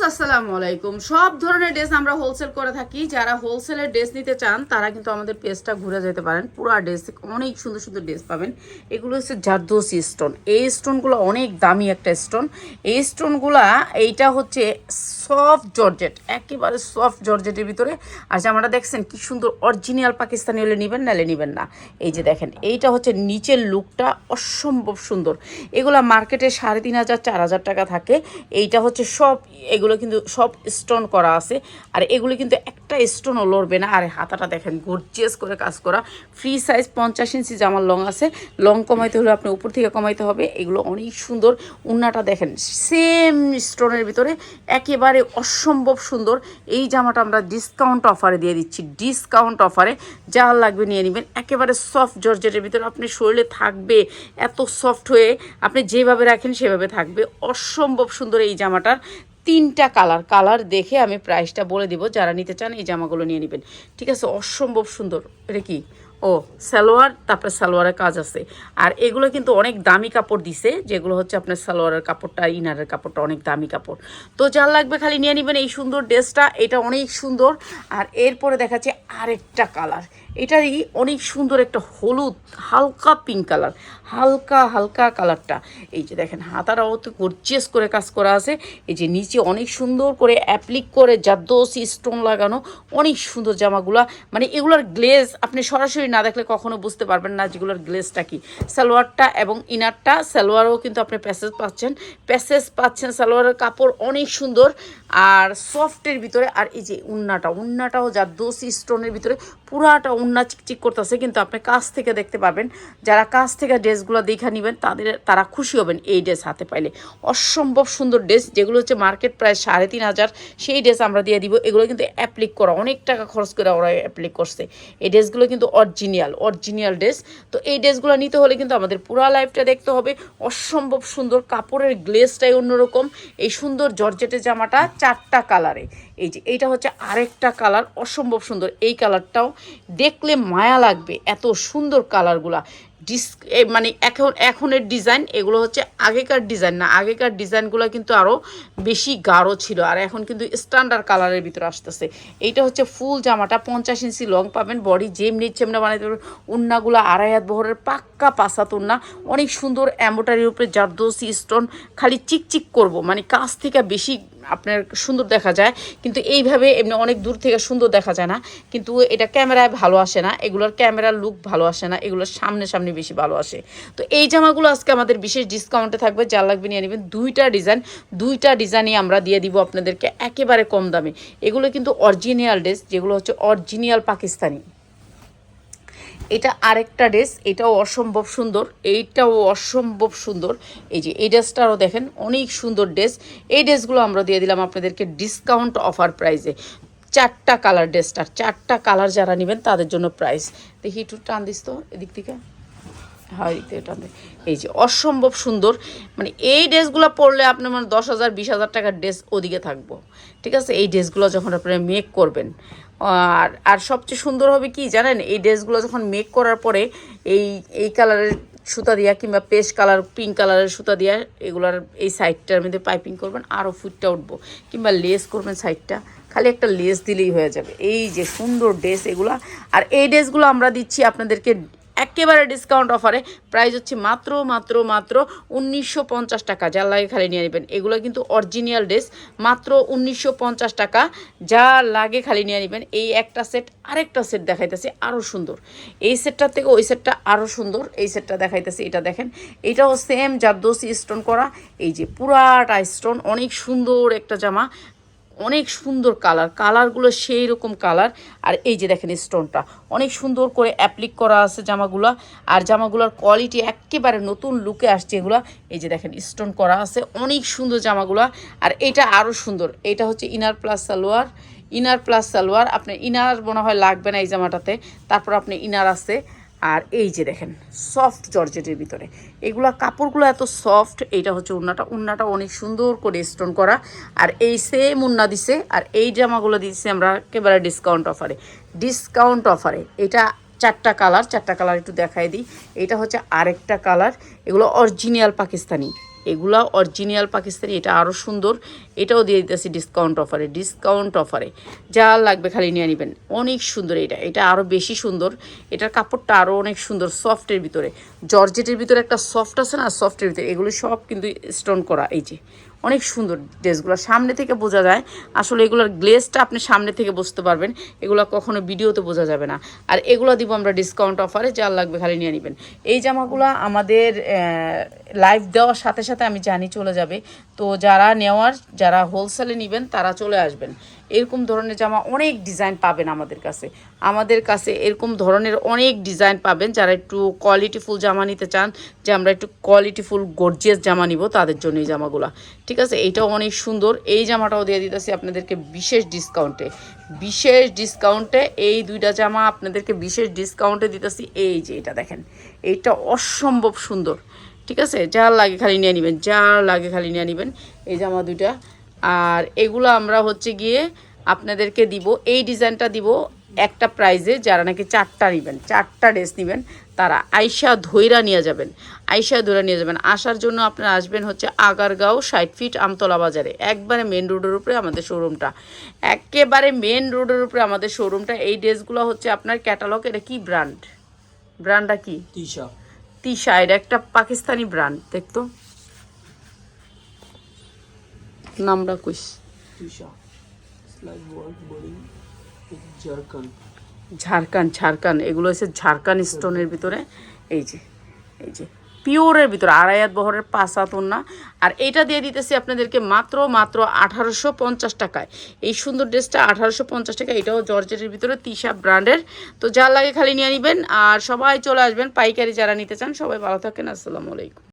আসসালামু আলাইকুম। সব ধরনের ড্রেস আমরা হোলসেল করে থাকি। যারা হোলসেলের ড্রেস নিতে চান তারা কিন্তু আমাদের পেজটা ঘুরে যেতে পারেন। পুরো ড্রেস অনেক সুন্দর সুন্দর ড্রেস পাবেন। এগুলো হচ্ছে জারদোসি স্টোন। এই স্টোনগুলো অনেক দামি একটা স্টোন। এই স্টোনগুলা এইটা হচ্ছে সফট জর্জেট, একেবারে সফট জর্জেটের ভিতরে। আর জামাটা দেখছেন কি সুন্দর, অরিজিনাল পাকিস্তানি হলে নেবেন, নাহলে নেবেন না। এই যে দেখেন, এইটা হচ্ছে নিচের লুকটা অসম্ভব সুন্দর। এগুলা মার্কেটে 3,500 4,000 টাকা থাকে। এইটা হচ্ছে সব, এগুলো কিন্তু সব স্টোন করা আছে। আর এগুলো কিন্তু একটা স্টোনও লড়বে না। আর হাতাটা দেখেন গর্জিয়াস করে কাজ করা। ফ্রি সাইজ 50 ইঞ্চি জামার লং আছে। লং কমাইতে হলে আপনি উপর থেকে কমাইতে হবে। এগুলো অনেক সুন্দর। উন্নাটা দেখেন সেম স্টোনের ভিতরে, একেবারে অসম্ভব সুন্দর। এই জামাটা আমরা ডিসকাউন্ট অফারে দিয়ে দিচ্ছি। ডিসকাউন্ট অফারে যা লাগবে নিয়ে নেবেন। একেবারে সফট জর্জেটের ভিতরে, আপনি শরীরে থাকবে এত সফট হয়ে, আপনি যেভাবে রাখেন সেভাবে থাকবে। অসম্ভব সুন্দর এই জামাটার 3টা কালার দেখে আমি প্রাইসটা বলে দিব। যারা নিতে চান এই জামাগুলো নিয়ে নেবেন, ঠিক আছে? অসম্ভব সুন্দর। এটা কি সালোয়ার, তারপরে সালোয়ারের কাজ আছে। আর এগুলো কিন্তু অনেক দামি কাপড় দিছে, যেগুলো হচ্ছে আপনার সালোয়ারের কাপড়টা, ইনারের কাপড়টা অনেক দামি কাপড়। তো যার লাগবে খালি নিয়ে নেবেন এই সুন্দর ড্রেসটা। এটা অনেক সুন্দর। আর এরপরে দেখাচ্ছে আরেকটা কালার। এটারই অনেক সুন্দর একটা হলুদ, হালকা পিঙ্ক কালার, হালকা কালারটা। এই যে দেখেন হাতাটাও তো গর্জিয়াস করে কাজ করা আছে। এই যে নিচে অনেক সুন্দর করে অ্যাপ্লিক করে জারদোসি স্টোন লাগানো, অনেক সুন্দর জামাগুলা। মানে এগুলোর গ্লেজ আপনি সরাসরি না দেখলে কখনো বুঝতে পারবেন না যেগুলোর গ্লেজটা কি। সালোয়ারটা এবং ইনারটা, সালোয়ারও কিন্তু আপনি প্যাসেজ পাচ্ছেন। সালোয়ারের কাপড় অনেক সুন্দর আর সফটের ভিতরে। আর এই যে উন্নাটাও জারদোসি স্টোনের ভিতরে, পুরাটা উন্না চিকচিক করতেছে, কিন্তু আপনি কাছ থেকে দেখতে পাবেন। যারা কাছ থেকে ড্রেসগুলো দেখে নেবেন তারা খুশি হবেন এই ড্রেস হাতে পাইলে। অসম্ভব সুন্দর ড্রেস, যেগুলো হচ্ছে মার্কেট প্রায় 3,500, সেই ড্রেস আমরা দিয়ে দিব। এগুলো কিন্তু অ্যাপ্লিক করা, অনেক টাকা খরচ করে ওরা অ্যাপ্লিক করছে। এই ড্রেসগুলো কিন্তু অরিজিনাল ড্রেস। তো এই ড্রেসগুলো নিতে হলে কিন্তু আমাদের পুরা লাইফটা দেখতে হবে। অসম্ভব সুন্দর, কাপড়ের গ্লেজটাই অন্যরকম। এই সুন্দর জর্জেটের জামাটা 4টা কালারে। এই যে এইটা হচ্ছে আরেকটা কালার, অসম্ভব সুন্দর। এই কালারটাও দেখলে মায়া লাগবে, এত সুন্দর কালারগুলা। মানে এখনের ডিজাইন, এগুলো হচ্ছে আগেকার ডিজাইন না। আগেকার ডিজাইনগুলো কিন্তু আরও বেশি গাঢ় ছিল, আর এখন কিন্তু স্ট্যান্ডার্ড কালারের ভিতরে আসতেছে। এইটা হচ্ছে ফুল জামাটা, 50 ইঞ্চি লং পাবেন। বডি যেমনি বানাইতে পারবেন। উন্নাগুলো 2.5 হাত বহরের পাক্কা 5 হাত উন্না, অনেক সুন্দর। এমব্রয়ডারির উপরে জারদোসি স্টোন, খালি চিকচিক করব, মানে কাছ থেকে বেশি আপনার সুন্দর দেখা যায়, কিন্তু এইভাবে এমনি অনেক দূর থেকে সুন্দর দেখা যায় না। কিন্তু এটা ক্যামেরায় ভালো আসে না, এগুলোর ক্যামেরার লুক ভালো আসে না, এগুলোর সামনে বেশি ভালো আসে। তো এই জামাগুলো আজকে আমাদের বিশেষ ডিসকাউন্টে থাকবে। যা লাগবে নিয়ে নেবেন। দুইটা ডিজাইনই আমরা দিয়ে দিব আপনাদেরকে একেবারে কম দামে। এগুলো কিন্তু অরিজিনাল ড্রেস, যেগুলো হচ্ছে অরিজিনাল পাকিস্তানি। এটা আরেকটা ড্রেস, এটাও অসম্ভব সুন্দর, এইটাও অসম্ভব সুন্দর। এই যে এই ড্রেসটারও দেখেন অনেক সুন্দর ড্রেস। এই ড্রেসগুলো আমরা দিয়ে দিলাম আপনাদেরকে ডিসকাউন্ট অফার প্রাইসে। 4টা কালার, ড্রেসটার 4টা কালার যারা নেবেন তাদের জন্য প্রাইস। দেখি একটু টান দিস তো এদিক থেকে, হয় এদিক থেকে টান দে। এই যে অসম্ভব সুন্দর, মানে এই ড্রেসগুলো পরলে আপনার মানে 10,000 20,000 টাকার ড্রেস ওদিকে থাকবো, ঠিক আছে? এই ড্রেসগুলো যখন আপনারা মেক করবেন, আর সবচেয়ে সুন্দর হবে কি জানেন, এই ড্রেসগুলো যখন মেক করার পরে এই কালারের সুতা দিয়া কিংবা পেস্ট কালার, পিঙ্ক কালারের সুতা দিয়া এগুলার এই সাইডটার মধ্যে পাইপিং করবেন, আরও ফুটটা উঠবো, কিংবা লেস করবেন সাইডটা। খালি একটা লেস দিলেই হয়ে যাবে। এই যে সুন্দর ড্রেস এগুলা। আর এই ড্রেসগুলো আমরা দিচ্ছি আপনাদেরকে একেবারে ডিসকাউন্ট অফারে। প্রাইস হচ্ছে মাত্র 1950 টাকা। যার লাগে খালি নিয়ে নেবেন। এগুলো কিন্তু অরিজিনাল ড্রেস, মাত্র 1950 টাকা। যা লাগে খালি নিয়ে নেবেন। এই একটা সেট, আরেকটা সেট দেখাইতেছে আরও সুন্দর। এই সেটটার থেকে ওই সেটটা আরও সুন্দর। এই সেটটা দেখাইতেছে, এটা দেখেন, এটাও সেম জারদোসি স্টোন করা। এই যে পুরাটা স্টোন, অনেক সুন্দর একটা জামা, অনেক সুন্দর কালারগুলো সেই রকম কালার। আর এই যে দেখেন স্টোনটা অনেক সুন্দর করে অ্যাপ্লিক করা আছে জামাগুলো। আর জামাগুলোর কোয়ালিটি একেবারে নতুন লুকে আসছে এগুলো। এই যে দেখেন স্টোন করা আছে, অনেক সুন্দর জামাগুলো। আর এটা আরও সুন্দর, এটা হচ্ছে ইনার প্লাস সালোয়ার। আপনার ইনার মনে হয় লাগবে না এই জামাটাতে, তারপর আপনি ইনার আছে। আর এই যে দেখেন সফট জর্জেটের ভিতরে, এগুলা কাপড়গুলো এত সফট। এইটা হচ্ছে উন্নাটা অনেক সুন্দর করে স্টোন করা। আর এই সেম উন্না দিছে। আর এই জামাগুলো দিচ্ছে আমরা একেবারে ডিসকাউন্ট অফারে। এটা 4টা কালার একটু দেখাই দিই। এটা হচ্ছে আরেকটা কালার। এগুলো অরিজিনাল পাকিস্তানি, এটা আরও সুন্দর। এটাও দিয়ে দিতেছি ডিসকাউন্ট অফারে যা লাগবে খালি নিয়ে নেবেন। অনেক সুন্দর এটা আরও বেশি সুন্দর, এটার কাপড়টা আরও অনেক সুন্দর, সফটের ভিতরে, জর্জেটের ভিতরে একটা সফট আছে না, সফটের ভিতরে এগুলো সব কিন্তু স্টোন করা। এই যে অনেক সুন্দর ড্রেসগুলো, সামনে থেকে বোঝা যায় আসলে এগুলোর গ্লেজটা আপনি সামনে থেকে বুঝতে পারবেন, এগুলো কখনো ভিডিওতে বোঝা যাবে না। আর এগুলো দিব আমরা ডিসকাউন্ট অফারে, যা লাগবে খালি নিয়ে নেবেন। এই জামাগুলো আমাদের লাইভ দেওয়ার সাথে সাথে আমি জানি চলে যাবে, তো যারা হোলসেলে নেবেন তারা চলে আসবেন। এরকম ধরনের জামা অনেক ডিজাইন পাবেন আমাদের কাছে এরকম ধরনের অনেক ডিজাইন পাবেন। যারা একটু কোয়ালিটিফুল জামা নিতে চান, যে আমরা একটু কোয়ালিটিফুল গর্জিয়াস জামা নিব, তাদের জন্য এই জামাগুলো, ঠিক আছে। এইটাও অনেক সুন্দর, এই জামাটাও দিয়ে দিতেছি আপনাদেরকে বিশেষ ডিসকাউন্টে। এই দুইটা জামা আপনাদেরকে বিশেষ ডিসকাউন্টে দিতেছি। এই যে এটা দেখেন, এইটা অসম্ভব সুন্দর, ঠিক আছে। যার লাগে খালি নিয়ে নেবেন এই জামা দুইটা। আর এগুলো আমরা হচ্ছে গিয়ে আপনাদেরকে দিব, এই ডিজাইনটা দিব একটা প্রাইজে। যারা নাকি 4টা ড্রেস নেবেন তারা আইসা ধইরা নিয়ে যাবেন। আসার জন্য আপনারা আসবেন হচ্ছে আগারগাঁও 60 ফিট আমতলা বাজারে, একবারে মেন রোডের উপরে আমাদের শোরুমটা। এই ড্রেসগুলো হচ্ছে আপনার ক্যাটালগ। এটা কি ব্র্যান্ডটা কি? তিশা। এটা একটা পাকিস্তানি ব্র্যান্ড, দেখতো নামটা কইস। ঝাড়খান, এগুলো হচ্ছে ঝাড়খান স্টোনের ভিতরে। এই যে পিওরের ভিতরে, 2.5 হাত বহরের 5 হাত ওড়না। আর এইটা দিয়ে দিতেছি আপনাদেরকে মাত্র 1850 টাকায়। এই সুন্দর ড্রেসটা 1850 টাকা। এটাও জর্জেটের ভিতরে, তিশা ব্র্যান্ডের। তো যা লাগে খালি নিয়ে নেবেন। আর সবাই চলে আসবেন, পাইকারি যারা নিতে চান। সবাই ভালো থাকেন, আসসালামু আলাইকুম।